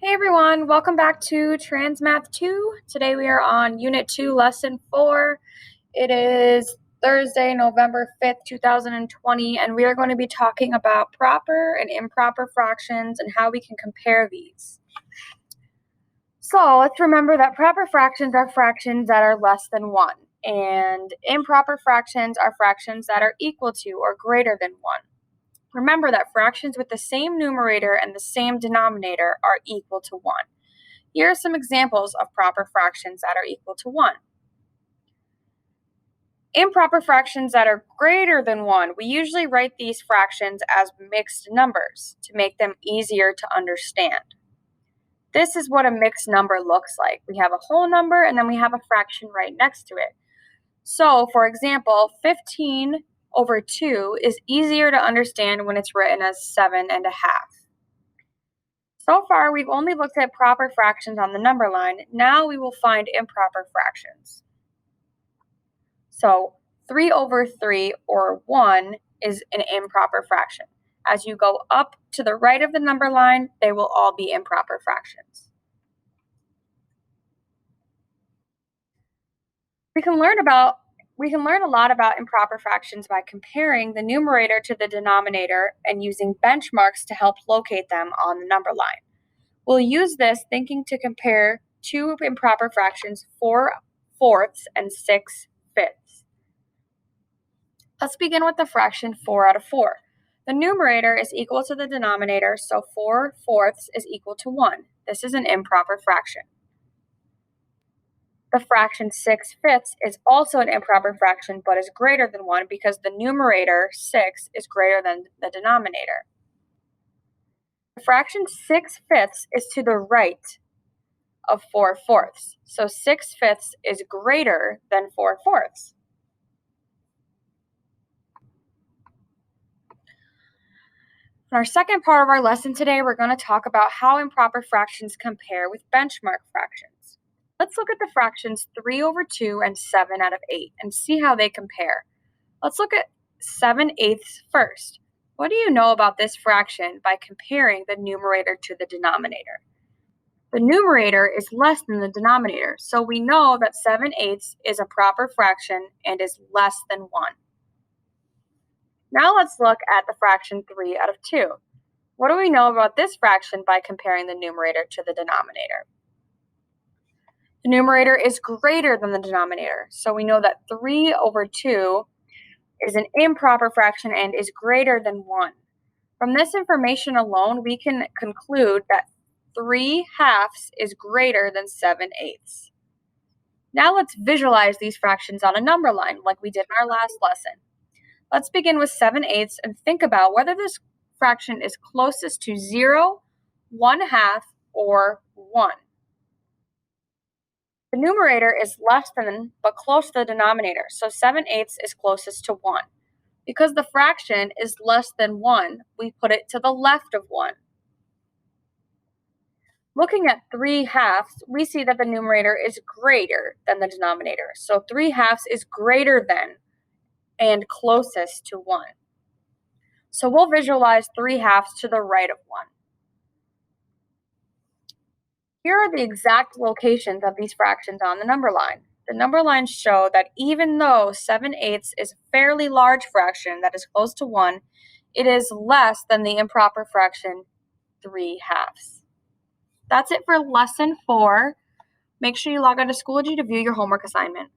Hey everyone, welcome back to Transmath 2. Today we are on Unit 2, Lesson 4. It is Thursday, November 5th, 2020, and we are going to be talking about proper and improper fractions and how we can compare these. So let's remember that proper fractions are fractions that are less than 1, and improper fractions are fractions that are equal to or greater than 1. Remember that fractions with the same numerator and the same denominator are equal to 1. Here are some examples of proper fractions that are equal to 1. Improper fractions that are greater than 1, we usually write these fractions as mixed numbers to make them easier to understand. This is what a mixed number looks like. We have a whole number and then we have a fraction right next to it. So, for example, 15 over 2 is easier to understand when it's written as 7 1/2. So far, we've only looked at proper fractions on the number line. Now we will find improper fractions. So 3 over 3, or 1, is an improper fraction. As you go up to the right of the number line, they will all be improper fractions. We can learn a lot about improper fractions by comparing the numerator to the denominator and using benchmarks to help locate them on the number line. We'll use this thinking to compare two improper fractions, 4/4 and 6/5. Let's begin with the fraction 4/4. The numerator is equal to the denominator, so 4/4 is equal to 1. This is an improper fraction. The fraction 6/5 is also an improper fraction, but is greater than 1 because the numerator, 6, is greater than the denominator. The fraction 6/5 is to the right of 4/4, so 6/5 is greater than 4/4. In our second part of our lesson today, we're going to talk about how improper fractions compare with benchmark fractions. Let's look at the fractions 3 over 2 and 7/8 and see how they compare. Let's look at 7/8 first. What do you know about this fraction by comparing the numerator to the denominator? The numerator is less than the denominator, so we know that 7/8 is a proper fraction and is less than 1. Now let's look at the fraction 3/2. What do we know about this fraction by comparing the numerator to the denominator? The numerator is greater than the denominator, so we know that 3 over 2 is an improper fraction and is greater than 1. From this information alone, we can conclude that 3/2 is greater than 7/8. Now let's visualize these fractions on a number line like we did in our last lesson. Let's begin with 7/8 and think about whether this fraction is closest to 0, 1/2, or 1. The numerator is less than but close to the denominator, so 7/8 is closest to 1. Because the fraction is less than 1, we put it to the left of 1. Looking at 3/2, we see that the numerator is greater than the denominator, so 3/2 is greater than and closest to 1. So we'll visualize 3/2 to the right of 1. Here are the exact locations of these fractions on the number line. The number lines show that even though 7/8 is a fairly large fraction that is close to 1, it is less than the improper fraction 3/2. That's it for lesson 4. Make sure you log on to Schoology to view your homework assignment.